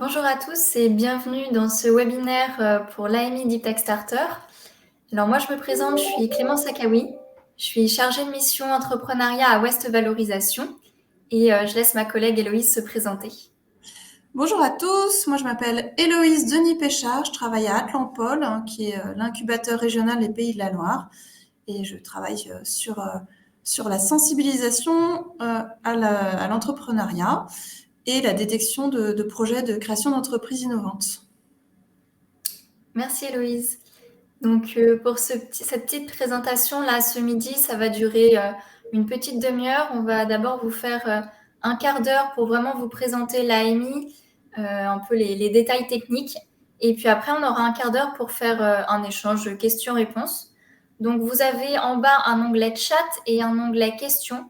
Bonjour à tous et bienvenue dans ce webinaire pour l'AMI Deep Tech Starter. Alors moi je me présente, je suis Clémence Akawi, je suis chargée de mission entrepreneuriat à Ouest Valorisation et je laisse ma collègue Héloïse se présenter. Bonjour à tous, moi je m'appelle Héloïse Denis-Péchard, je travaille à Atlampol, qui est l'incubateur régional des Pays de la Loire, et je travaille sur la sensibilisation à l'entrepreneuriat et la détection de projets de création d'entreprises innovantes. Merci Héloïse. Donc pour cette petite présentation là ce midi, ça va durer une petite demi-heure. On va d'abord vous faire un quart d'heure pour vraiment vous présenter l'AMI, un peu les détails techniques. Et puis après, on aura un quart d'heure pour faire un échange de questions-réponses. Donc vous avez en bas un onglet chat et un onglet questions.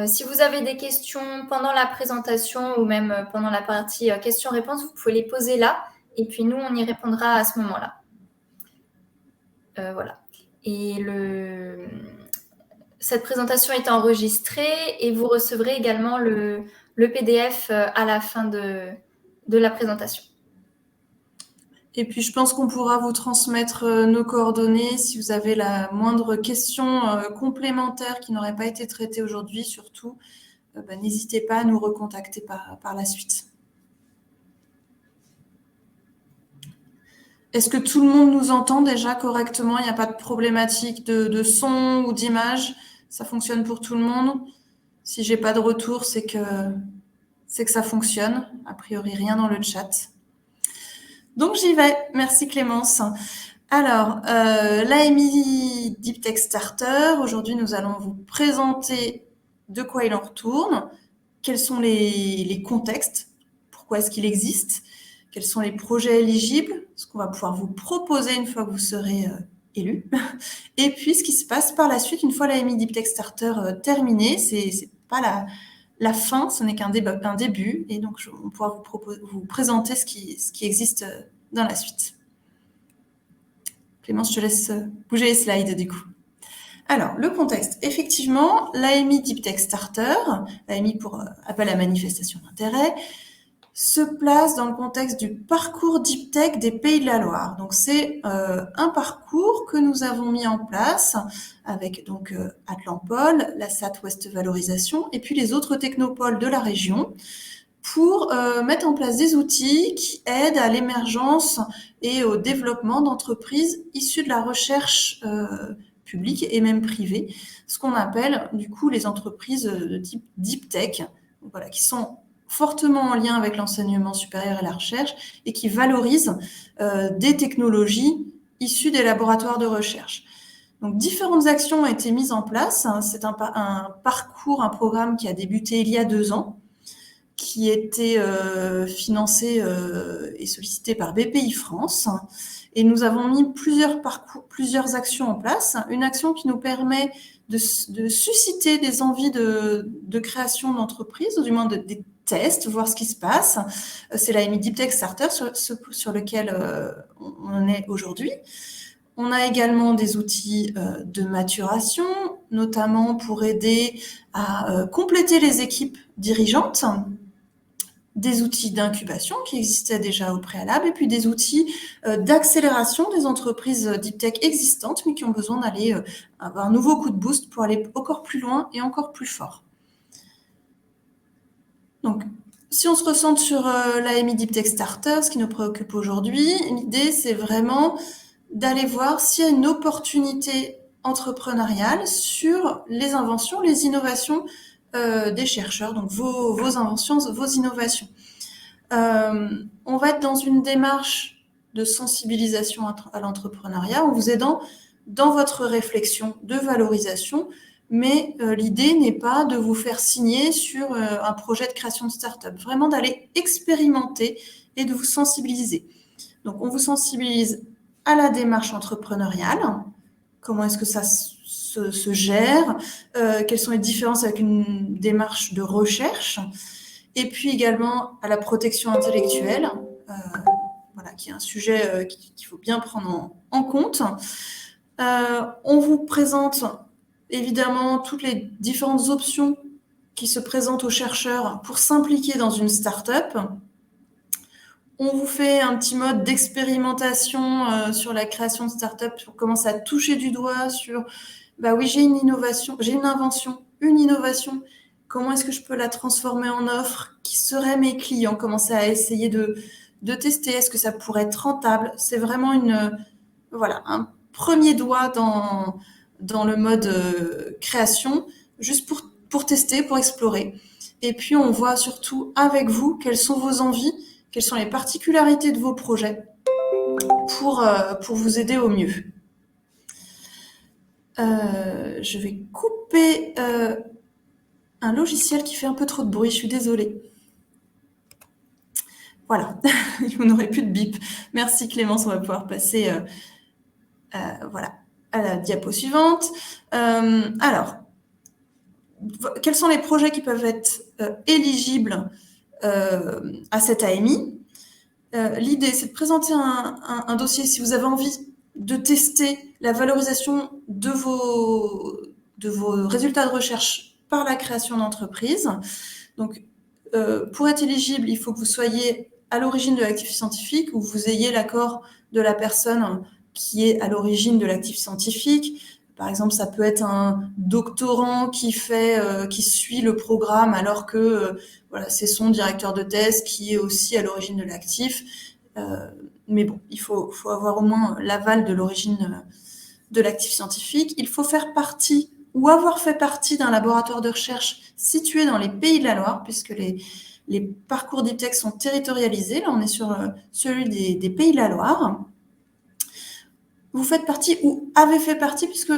Si vous avez des questions pendant la présentation ou même pendant la partie questions-réponses, vous pouvez les poser là. Et puis nous, on y répondra à ce moment-là. Voilà. Et cette présentation est enregistrée et vous recevrez également le PDF à la fin de la présentation. Et puis je pense qu'on pourra vous transmettre nos coordonnées si vous avez la moindre question complémentaire qui n'aurait pas été traitée aujourd'hui, surtout, n'hésitez pas à nous recontacter par la suite. Est-ce que tout le monde nous entend déjà correctement? Il n'y a pas de problématique de son ou d'image? Ça fonctionne pour tout le monde? Si j'ai pas de retour, c'est que ça fonctionne. A priori, rien dans le chat. Donc j'y vais. Merci Clémence. Alors, l'AMI Deep Tech Starter, aujourd'hui nous allons vous présenter de quoi il en retourne, quels sont les contextes, pourquoi est-ce qu'il existe, quels sont les projets éligibles, ce qu'on va pouvoir vous proposer une fois que vous serez élu, et puis ce qui se passe par la suite une fois l'AMI Deep Tech Starter terminée. C'est pas la fin, ce n'est qu'un début, et donc on pourra vous présenter ce qui existe dans la suite. Clémence, je te laisse bouger les slides du coup. Alors, le contexte. Effectivement, l'AMI Deep Tech Starter, l'AMI pour appel à manifestation d'intérêt, se place dans le contexte du parcours Deep Tech des Pays de la Loire. Donc, c'est un parcours que nous avons mis en place avec donc Atlampol, la SAT Ouest Valorisation et puis les autres technopoles de la région pour mettre en place des outils qui aident à l'émergence et au développement d'entreprises issues de la recherche publique et même privée, ce qu'on appelle du coup les entreprises de type Deep Tech, voilà, qui sont fortement en lien avec l'enseignement supérieur et la recherche et qui valorisent des technologies issues des laboratoires de recherche. Donc, différentes actions ont été mises en place. C'est un parcours, un programme qui a débuté il y a 2 ans, qui était financé et sollicité par BPI France. Et nous avons mis plusieurs actions en place. Une action qui nous permet de susciter des envies de création d'entreprise, ou du moins des tests, voir ce qui se passe. C'est l'AMI Deep Tech Starter sur lequel on en est aujourd'hui. On a également des outils de maturation, notamment pour aider à compléter les équipes dirigeantes, des outils d'incubation qui existaient déjà au préalable, et puis des outils d'accélération des entreprises deep tech existantes, mais qui ont besoin d'aller avoir un nouveau coup de boost pour aller encore plus loin et encore plus fort. Donc, si on se recentre sur l'AMI Deep Tech Starter, ce qui nous préoccupe aujourd'hui, l'idée, c'est vraiment d'aller voir s'il y a une opportunité entrepreneuriale sur les inventions, les innovations des chercheurs, donc vos inventions, vos innovations. On va être dans une démarche de sensibilisation à l'entrepreneuriat en vous aidant dans votre réflexion de valorisation, mais l'idée n'est pas de vous faire signer sur un projet de création de start-up, vraiment d'aller expérimenter et de vous sensibiliser. Donc, on vous sensibilise à la démarche entrepreneuriale, comment est-ce que ça se gère, quelles sont les différences avec une démarche de recherche, et puis également à la protection intellectuelle, voilà, qui est un sujet qu'il faut bien prendre en compte. On vous présente évidemment toutes les différentes options qui se présentent aux chercheurs pour s'impliquer dans une start-up On vous fait un petit mode d'expérimentation sur la création de start-up. On commence à toucher du doigt sur, bah oui, j'ai une innovation, j'ai une invention, une innovation. Comment est-ce que je peux la transformer en offre? Qui seraient mes clients? Commencer à essayer de tester. Est-ce que ça pourrait être rentable? C'est vraiment voilà, un premier doigt dans le mode création, juste pour tester, pour explorer. Et puis, on voit surtout avec vous quelles sont vos envies, quelles sont les particularités de vos projets pour vous aider au mieux. Je vais couper un logiciel qui fait un peu trop de bruit, je suis désolée. Voilà, vous n'aurez plus de bip. Merci Clémence, on va pouvoir passer voilà, à la diapo suivante. Alors, quels sont les projets qui peuvent être éligibles à cette AMI? L'idée, c'est de présenter un dossier si vous avez envie de tester la valorisation de vos résultats de recherche par la création d'entreprise. Donc, pour être éligible, il faut que vous soyez à l'origine de l'actif scientifique ou vous ayez l'accord de la personne qui est à l'origine de l'actif scientifique. Par exemple, ça peut être un doctorant qui suit le programme alors que voilà, c'est son directeur de thèse qui est aussi à l'origine de l'actif. Mais bon, il faut avoir au moins l'aval de l'origine de l'actif scientifique. Il faut faire partie ou avoir fait partie d'un laboratoire de recherche situé dans les Pays de la Loire, puisque les parcours d'IPTEX sont territorialisés. Là, on est sur celui des Pays de la Loire. Vous faites partie ou avez fait partie, puisque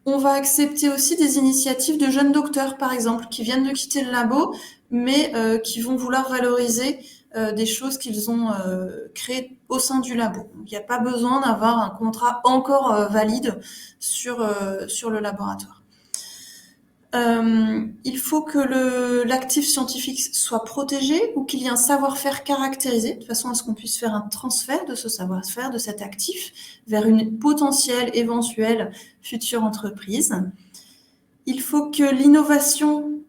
on va accepter aussi des initiatives de jeunes docteurs, par exemple, qui viennent de quitter le labo, mais qui vont vouloir valoriser des choses qu'ils ont créées au sein du labo. Donc, il n'y a pas besoin d'avoir un contrat encore valide sur le laboratoire. Il faut que l'actif scientifique soit protégé ou qu'il y ait un savoir-faire caractérisé, de façon à ce qu'on puisse faire un transfert de ce savoir-faire, de cet actif, vers une potentielle, éventuelle future entreprise. Il faut que l'innovation,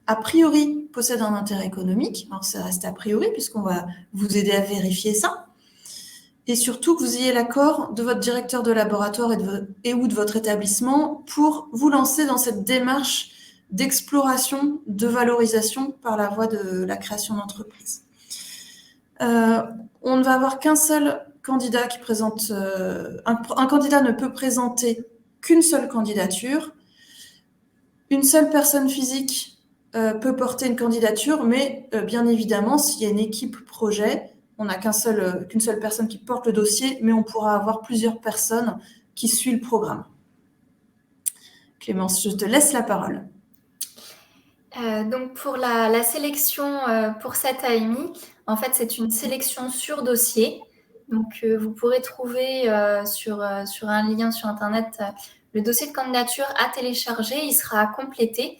a priori, possède un intérêt économique. Alors, ça reste a priori, puisqu'on va vous aider à vérifier ça. Et surtout que vous ayez l'accord de votre directeur de laboratoire et ou de votre établissement pour vous lancer dans cette démarche d'exploration, de valorisation par la voie de la création d'entreprise. On ne va avoir qu'un seul candidat qui présente... un candidat ne peut présenter qu'une seule candidature. Une seule personne physique peut porter une candidature, mais bien évidemment, s'il y a une équipe projet, on n'a qu'une seule personne qui porte le dossier, mais on pourra avoir plusieurs personnes qui suivent le programme. Clémence, je te laisse la parole. Donc pour la sélection pour cette AMI, en fait, c'est une sélection sur dossier. Donc vous pourrez trouver sur un lien sur Internet le dossier de candidature à télécharger. Il sera complété.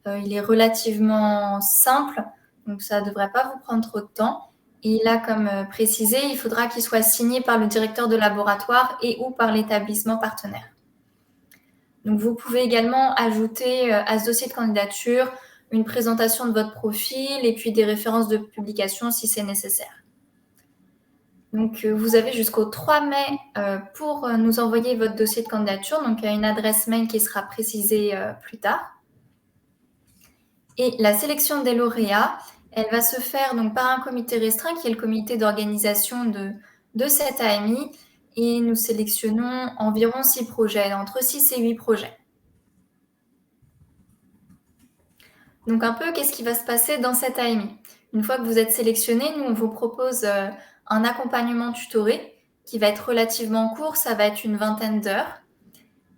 Il est relativement simple, donc ça ne devrait pas vous prendre trop de temps. Et là, comme précisé, il faudra qu'il soit signé par le directeur de laboratoire et ou par l'établissement partenaire. Donc, vous pouvez également ajouter à ce dossier de candidature une présentation de votre profil et puis des références de publication si c'est nécessaire. Donc, vous avez jusqu'au 3 mai pour nous envoyer votre dossier de candidature, donc à une adresse mail qui sera précisée plus tard. Et la sélection des lauréats, elle va se faire donc par un comité restreint qui est le comité d'organisation de cette AMI. Et nous sélectionnons environ 6 projets, entre 6 et 8 projets. Donc un peu, qu'est-ce qui va se passer dans cette AMI? Une fois que vous êtes sélectionné, nous, on vous propose un accompagnement tutoré qui va être relativement court, ça va être une 20aine d'heures.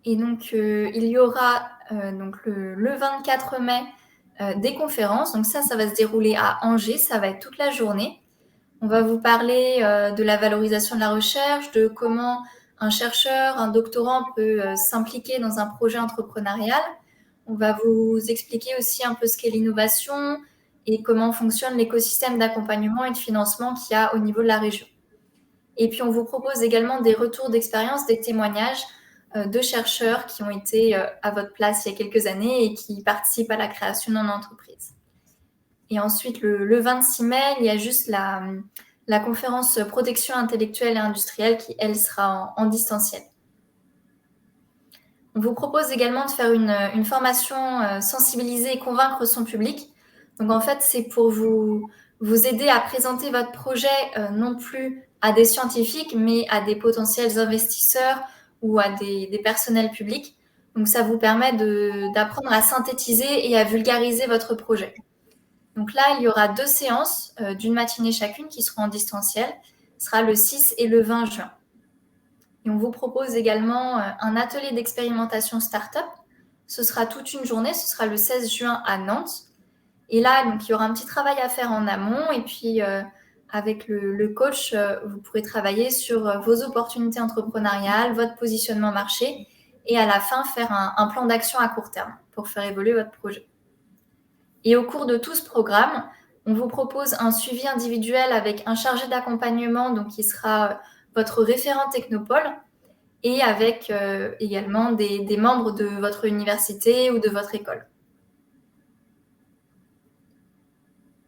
Et donc, il y aura donc le 24 mai des conférences. Donc ça va se dérouler à Angers, ça va être toute la journée. On va vous parler de la valorisation de la recherche, de comment un chercheur, un doctorant peut s'impliquer dans un projet entrepreneurial. On va vous expliquer aussi un peu ce qu'est l'innovation et comment fonctionne l'écosystème d'accompagnement et de financement qu'il y a au niveau de la région. Et puis, on vous propose également des retours d'expérience, des témoignages de chercheurs qui ont été à votre place il y a quelques années et qui participent à la création d'une entreprise. Et ensuite, le 26 mai, il y a juste la la conférence protection intellectuelle et industrielle qui, elle, sera en distanciel. On vous propose également de faire une formation sensibiliser et convaincre son public. Donc en fait, c'est pour vous aider à présenter votre projet non plus à des scientifiques, mais à des potentiels investisseurs ou à des personnels publics. Donc ça vous permet d'apprendre à synthétiser et à vulgariser votre projet. Donc là, il y aura 2 séances d'une matinée chacune qui seront en distanciel. Ce sera le 6 et le 20 juin. Et on vous propose également un atelier d'expérimentation start-up. Ce sera toute une journée, ce sera le 16 juin à Nantes. Et là, donc, il y aura un petit travail à faire en amont. Et puis, avec le coach, vous pourrez travailler sur vos opportunités entrepreneuriales, votre positionnement marché. Et à la fin, faire un plan d'action à court terme pour faire évoluer votre projet. Et au cours de tout ce programme, on vous propose un suivi individuel avec un chargé d'accompagnement, donc qui sera votre référent Technopole, et avec également des membres de votre université ou de votre école.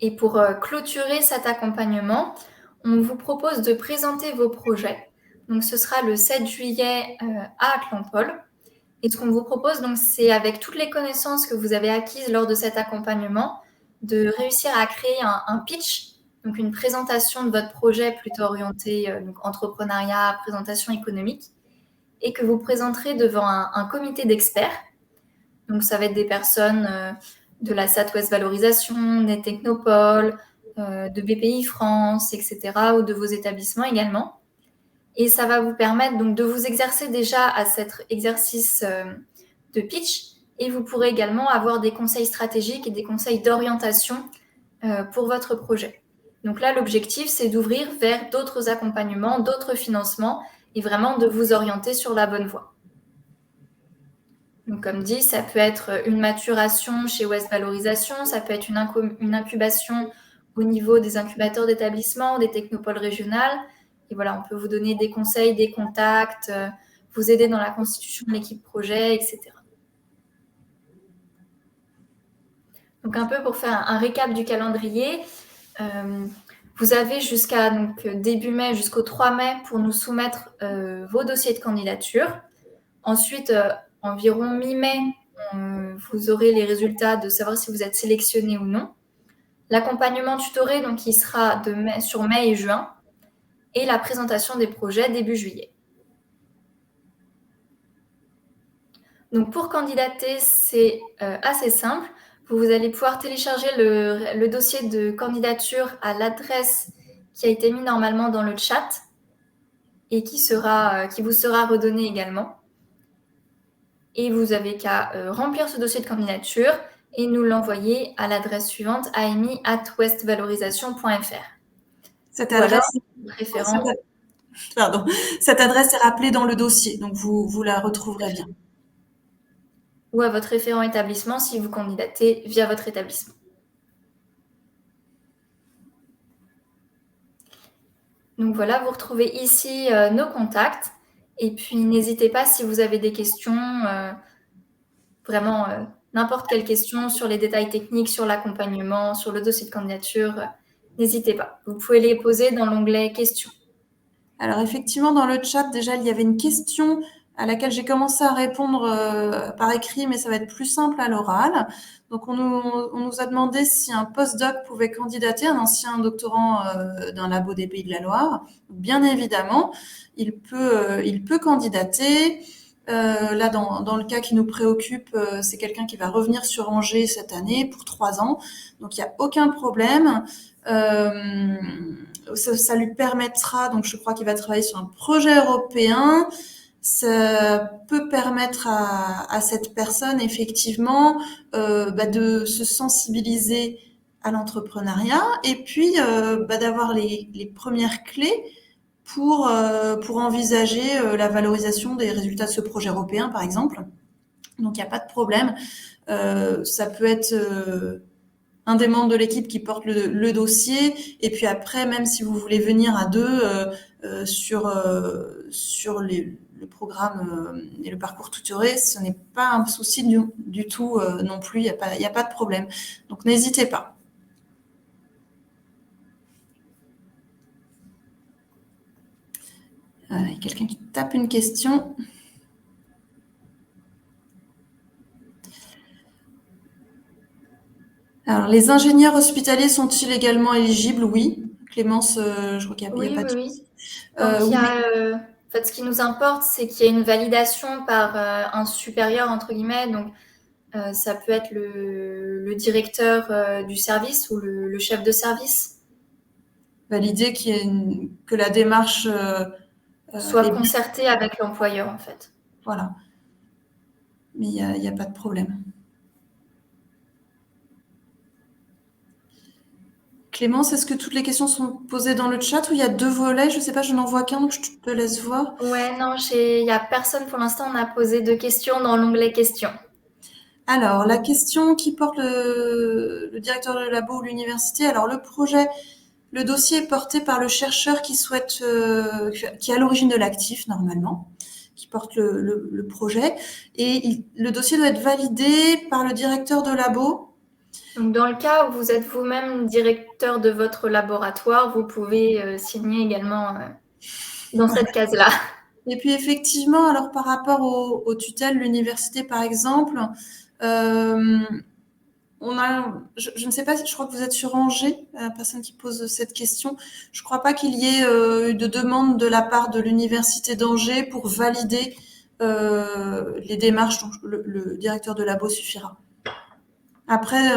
Et pour clôturer cet accompagnement, on vous propose de présenter vos projets. Donc ce sera le 7 juillet à Clampol. Et ce qu'on vous propose, donc, c'est avec toutes les connaissances que vous avez acquises lors de cet accompagnement, de réussir à créer un pitch, donc une présentation de votre projet plutôt orientée donc entrepreneuriat, présentation économique, et que vous présenterez devant un comité d'experts. Donc ça va être des personnes de la Southwest Valorisation, des Technopoles, de BPI France, etc., ou de vos établissements également. Et ça va vous permettre donc de vous exercer déjà à cet exercice de pitch, et vous pourrez également avoir des conseils stratégiques et des conseils d'orientation pour votre projet. Donc là, l'objectif, c'est d'ouvrir vers d'autres accompagnements, d'autres financements, et vraiment de vous orienter sur la bonne voie. Donc comme dit, ça peut être une maturation chez West Valorisation, ça peut être une incubation au niveau des incubateurs d'établissements, des technopoles régionales. Et voilà, on peut vous donner des conseils, des contacts, vous aider dans la constitution de l'équipe projet, etc. Donc un peu pour faire un récap du calendrier, vous avez jusqu'à début mai, jusqu'au 3 mai pour nous soumettre vos dossiers de candidature. Ensuite, environ mi-mai, vous aurez les résultats de savoir si vous êtes sélectionné ou non. L'accompagnement tutoré, donc, il sera sur mai et juin. Et la présentation des projets début juillet. Donc pour candidater, c'est assez simple. Vous allez pouvoir télécharger le dossier de candidature à l'adresse qui a été mise normalement dans le chat et qui vous sera redonnée également. Et vous avez qu'à remplir ce dossier de candidature et nous l'envoyer à l'adresse suivante, amy@westvalorisation.fr. Cette adresse, cette adresse est rappelée dans le dossier, donc vous la retrouverez bien. Ou à votre référent établissement si vous candidatez via votre établissement. Donc voilà, vous retrouvez ici nos contacts. Et puis n'hésitez pas si vous avez des questions, vraiment n'importe quelle question sur les détails techniques, sur l'accompagnement, sur le dossier de candidature, n'hésitez pas. Vous pouvez les poser dans l'onglet questions. Alors effectivement, dans le chat, déjà, il y avait une question à laquelle j'ai commencé à répondre par écrit, mais ça va être plus simple à l'oral. Donc, on nous a demandé si un postdoc pouvait candidater, un ancien doctorant d'un labo des Pays de la Loire. Bien évidemment, il peut candidater. Là, dans le cas qui nous préoccupe, c'est quelqu'un qui va revenir sur Angers cette année pour 3 ans. Donc, il n'y a aucun problème. Ça lui permettra, donc je crois qu'il va travailler sur un projet européen. Ça peut permettre à cette personne effectivement de se sensibiliser à l'entrepreneuriat et puis d'avoir les premières clés pour envisager la valorisation des résultats de ce projet européen, par exemple. Donc, il n'y a pas de problème. Ça peut être un des membres de l'équipe qui porte le dossier. Et puis après, même si vous voulez venir à deux sur le programme et le parcours tutoré, ce n'est pas un souci du tout non plus. Il n'y a pas de problème. Donc, n'hésitez pas. Il y a quelqu'un qui tape une question. Alors, les ingénieurs hospitaliers sont-ils également éligibles? Oui. Clémence, je crois qu'il n'y a, Oui, pas oui, de oui. souci. Tant qu'il y Oui, mais a, en fait, ce qui nous importe, c'est qu'il y ait une validation par un supérieur, entre guillemets. Donc, ça peut être le directeur du service ou le chef de service, valider que la démarche soit est bien. concerté avec l'employeur, en fait. Voilà. Mais il y a pas de problème. Clémence, est-ce que toutes les questions sont posées dans le chat ou il y a 2 volets? Je ne sais pas, je n'en vois qu'un, donc je te laisse voir. Ouais, non, il n'y a personne pour l'instant. On a posé 2 questions dans l'onglet questions. Alors, la question qui porte le directeur de labo ou l'université. Alors, le dossier est porté par le chercheur qui souhaite, qui est à l'origine de l'actif, normalement, qui porte le projet. Et le dossier doit être validé par le directeur de labo. Donc, dans le cas où vous êtes vous-même directeur de votre laboratoire, vous pouvez signer également dans cette case-là. Et puis effectivement, alors par rapport aux tutelles, l'université par exemple, euh, je ne sais pas si je crois que vous êtes sur Angers, la personne qui pose cette question. Je ne crois pas qu'il y ait eu de demande de la part de l'université d'Angers pour valider les démarches. Donc le directeur de labo suffira. Après,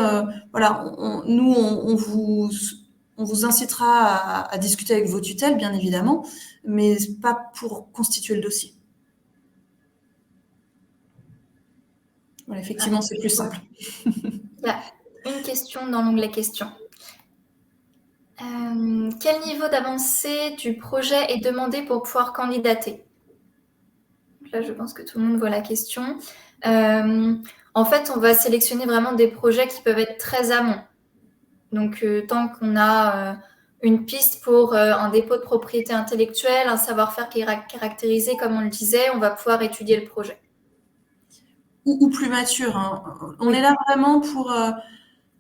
voilà, on vous incitera à discuter avec vos tutelles, bien évidemment, mais pas pour constituer le dossier. Voilà, effectivement, c'est plus simple. Il y a une question dans l'onglet questions. Quel niveau d'avancée du projet est demandé pour pouvoir candidater? Donc là, je pense que tout le monde voit la question. En fait, on va sélectionner vraiment des projets qui peuvent être très amont. Donc, tant qu'on a une piste pour un dépôt de propriété intellectuelle, un savoir-faire qui est caractérisé, comme on le disait, on va pouvoir étudier le projet. Ou plus mature, hein. On Oui. est là vraiment pour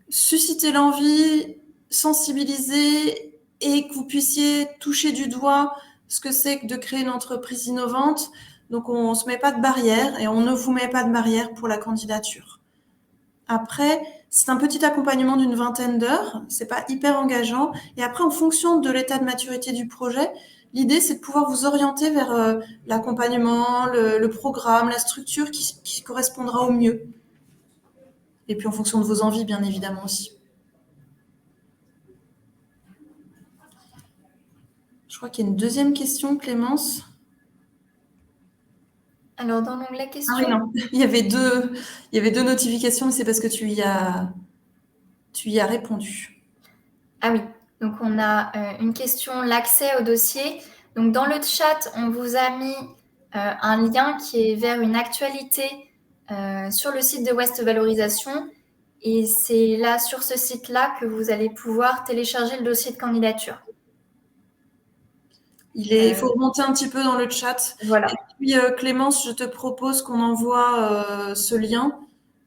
susciter l'envie, sensibiliser et que vous puissiez toucher du doigt ce que c'est que de créer une entreprise innovante. Donc, on ne se met pas de barrière et on ne vous met pas de barrière pour la candidature. Après, c'est un petit accompagnement d'une 20aine d'heures. C'est pas hyper engageant. Et après, en fonction de l'état de maturité du projet, l'idée, c'est de pouvoir vous orienter vers l'accompagnement, le programme, la structure qui correspondra au mieux. Et puis en fonction de vos envies, bien évidemment aussi. Je crois qu'il y a une deuxième question, Clémence. Alors, dans l'onglet Ah oui, questions, non. Il y avait deux notifications, mais c'est parce que tu y as répondu. ah oui, donc on a une question, l'accès au dossier. Donc dans le chat, on vous a mis un lien qui est vers une actualité sur le site de West Valorisation. Et c'est là, sur ce site-là, que vous allez pouvoir télécharger le dossier de candidature. Il faut remonter un petit peu dans le chat. Voilà. Et puis, Clémence, je te propose qu'on envoie ce lien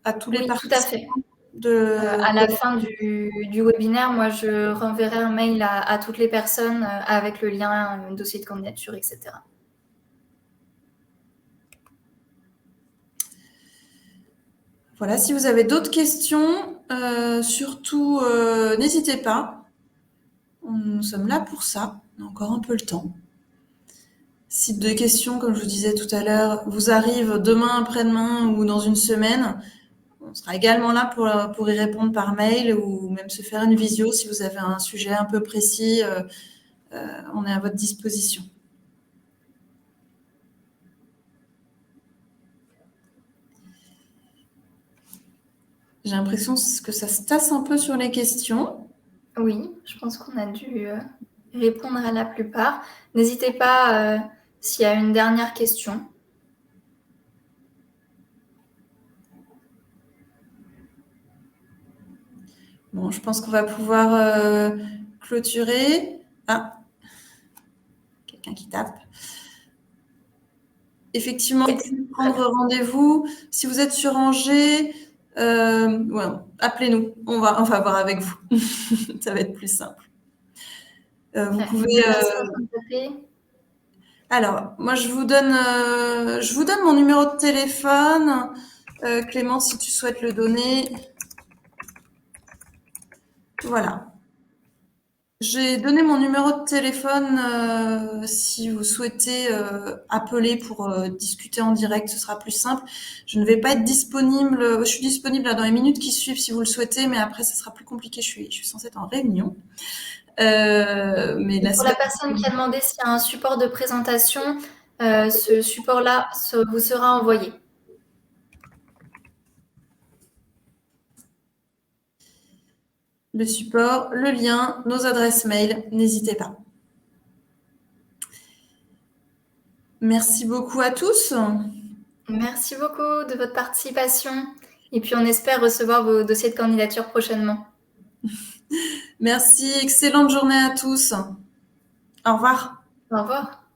à tous les Oui, tout à fait. participants de... À la fin du webinaire, moi, je renverrai un mail à toutes les personnes avec le lien, dossier de candidature, etc. Voilà, si vous avez d'autres questions, surtout n'hésitez pas. Nous sommes là pour ça. On a encore un peu le temps. Si des questions, comme je vous disais tout à l'heure, vous arrivent demain, après-demain ou dans une semaine, on sera également là pour y répondre par mail ou même se faire une visio si vous avez un sujet un peu précis. On est à votre disposition. J'ai l'impression que ça se tasse un peu sur les questions. Oui, je pense qu'on a dû répondre à la plupart. N'hésitez pas s'il y a une dernière question. Bon, je pense qu'on va pouvoir clôturer. Ah, quelqu'un qui tape. Effectivement, vous pouvez prendre rendez-vous. Si vous êtes sur Angers, ouais, appelez-nous. On va voir avec vous. Ça va être plus simple. Vous pouvez. Une personne en train de taper. Alors, moi, je vous donne mon numéro de téléphone. Clément, si tu souhaites le donner. Voilà. J'ai donné mon numéro de téléphone si vous souhaitez appeler pour discuter en direct, ce sera plus simple. Je ne vais pas être disponible, je suis disponible là, dans les minutes qui suivent si vous le souhaitez, mais après, ce sera plus compliqué, je suis censée être en réunion. Mais Et la pour la semaine... personne qui a demandé s'il y a un support de présentation, ce support-là vous sera envoyé. Le support, le lien, nos adresses mail, n'hésitez pas. Merci beaucoup à tous. Merci beaucoup de votre participation. Et puis on espère recevoir vos dossiers de candidature prochainement. Merci, excellente journée à tous. Au revoir. Au revoir.